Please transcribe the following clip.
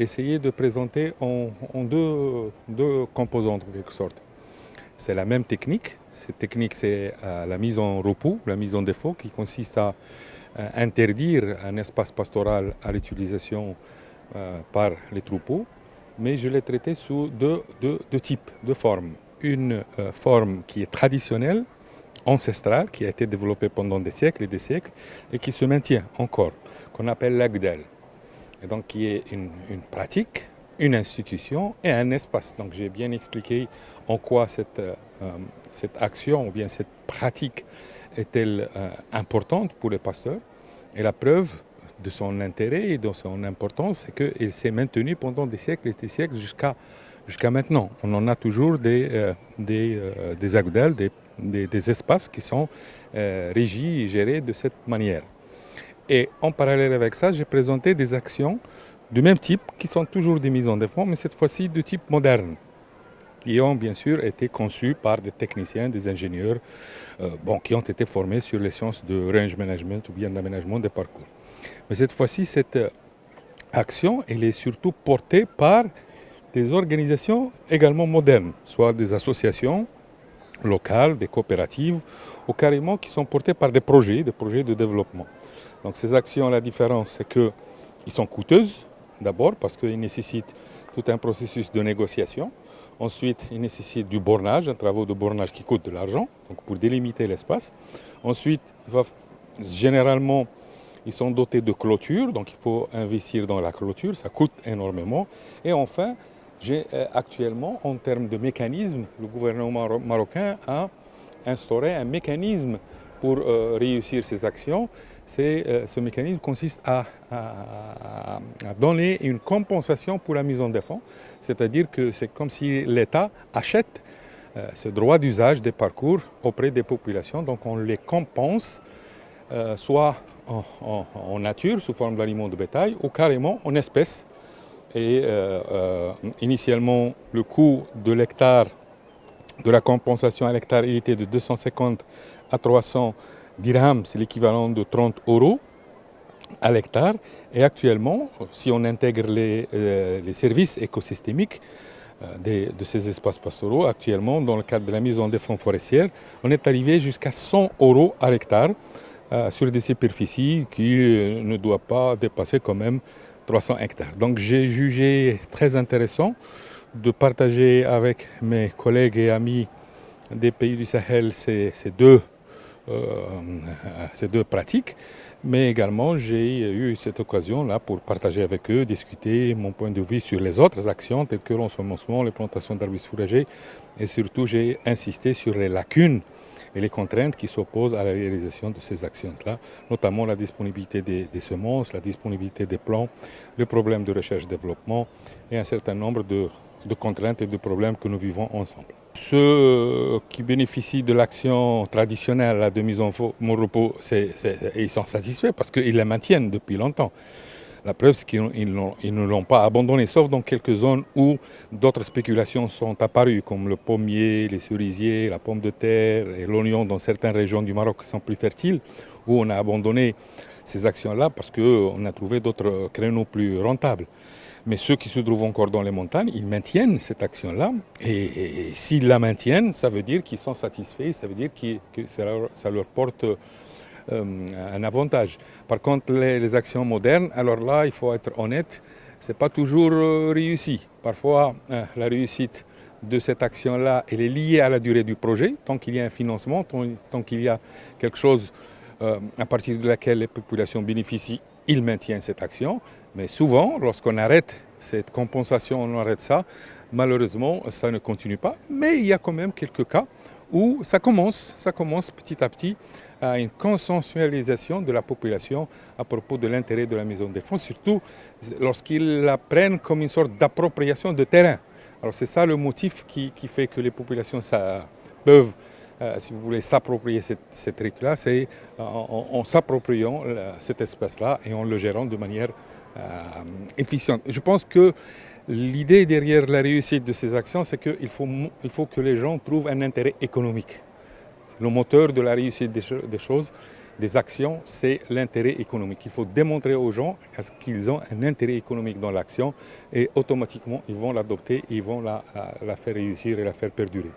essayé de présenter en deux composantes en quelque sorte. C'est la même technique. Cette technique, c'est la mise en repos, la mise en défaut, qui consiste à interdire un espace pastoral à l'utilisation par les troupeaux. Mais je l'ai traité sous deux types, deux formes. Une forme qui est traditionnelle, ancestrale, qui a été développée pendant des siècles et des siècles, et qui se maintient encore, qu'on appelle l'agdel. Et donc qui est une pratique, une institution et un espace. Donc j'ai bien expliqué en quoi cette action ou bien cette pratique est-elle importante pour les pasteurs. Et la preuve de son intérêt et de son importance, c'est qu'elle s'est maintenue pendant des siècles et des siècles jusqu'à maintenant. On en a toujours des agdels, des espaces qui sont régis et gérés de cette manière. Et en parallèle avec ça, j'ai présenté des actions du même type, qui sont toujours des mises en défense, mais cette fois-ci de type moderne, qui ont bien sûr été conçues par des techniciens, des ingénieurs, qui ont été formés sur les sciences de range management ou bien d'aménagement des parcours. Mais cette fois-ci, cette action, elle est surtout portée par des organisations également modernes, soit des associations locales, des coopératives, ou carrément qui sont portées par des projets de développement. Donc ces actions, la différence, c'est qu'elles sont coûteuses, d'abord parce qu'ils nécessitent tout un processus de négociation. Ensuite, ils nécessitent du bornage, un travail de bornage qui coûte de l'argent, donc pour délimiter l'espace. Ensuite, généralement, ils sont dotés de clôtures, donc il faut investir dans la clôture, ça coûte énormément. Et enfin, j'ai actuellement, en termes de mécanisme, le gouvernement marocain a instauré un mécanisme pour réussir ces actions. Ce mécanisme consiste à donner une compensation pour la mise en défense, c'est-à-dire que c'est comme si l'État achète ce droit d'usage des parcours auprès des populations, donc on les compense soit en nature sous forme d'aliments de bétail ou carrément en espèces. Et initialement, le coût de l'hectare, de la compensation à l'hectare, il était de 250 à 300 dirhams, c'est l'équivalent de 30 € à l'hectare. Et actuellement, si on intègre les services écosystémiques de ces espaces pastoraux, actuellement, dans le cadre de la mise en défense forestière, on est arrivé jusqu'à 100 € à l'hectare sur des superficies qui ne doivent pas dépasser quand même 300 hectares. Donc j'ai jugé très intéressant de partager avec mes collègues et amis des pays du Sahel ces deux pratiques, mais également j'ai eu cette occasion-là pour partager avec eux, discuter mon point de vue sur les autres actions telles que l'ensemencement, les plantations d'arbres fourragers, et surtout j'ai insisté sur les lacunes et les contraintes qui s'opposent à la réalisation de ces actions-là, notamment la disponibilité des semences, la disponibilité des plants, le problème de recherche-développement et un certain nombre de contraintes et de problèmes que nous vivons ensemble. Ceux qui bénéficient de l'action traditionnelle de mise en repos, ils sont satisfaits parce qu'ils la maintiennent depuis longtemps. La preuve, c'est qu'ils ne l'ont pas abandonné, sauf dans quelques zones où d'autres spéculations sont apparues, comme le pommier, les cerisiers, la pomme de terre et l'oignon dans certaines régions du Maroc qui sont plus fertiles, où on a abandonné ces actions-là parce qu'on a trouvé d'autres créneaux plus rentables. Mais ceux qui se trouvent encore dans les montagnes, ils maintiennent cette action-là. Et s'ils la maintiennent, ça veut dire qu'ils sont satisfaits, ça veut dire que ça leur porte un avantage. Par contre, les actions modernes, alors là, il faut être honnête, ce n'est pas toujours réussi. Parfois, la réussite de cette action-là, elle est liée à la durée du projet. Tant qu'il y a un financement, tant qu'il y a quelque chose à partir de laquelle les populations bénéficient, ils maintiennent cette action. Mais souvent, lorsqu'on arrête cette compensation, on arrête ça, malheureusement, ça ne continue pas. Mais il y a quand même quelques cas où ça commence petit à petit à une consensualisation de la population à propos de l'intérêt de la mise en défense, surtout lorsqu'ils la prennent comme une sorte d'appropriation de terrain. Alors c'est ça le motif qui fait que les populations peuvent, si vous voulez, s'approprier cette truc-là, c'est en s'appropriant cet espace-là et en le gérant de manière efficiente. Je pense que l'idée derrière la réussite de ces actions, c'est qu'il faut que les gens trouvent un intérêt économique. C'est le moteur de la réussite des choses. des actions, c'est l'intérêt économique. Il faut démontrer aux gens qu'ils ont un intérêt économique dans l'action et automatiquement, ils vont l'adopter, ils vont la faire réussir et la faire perdurer.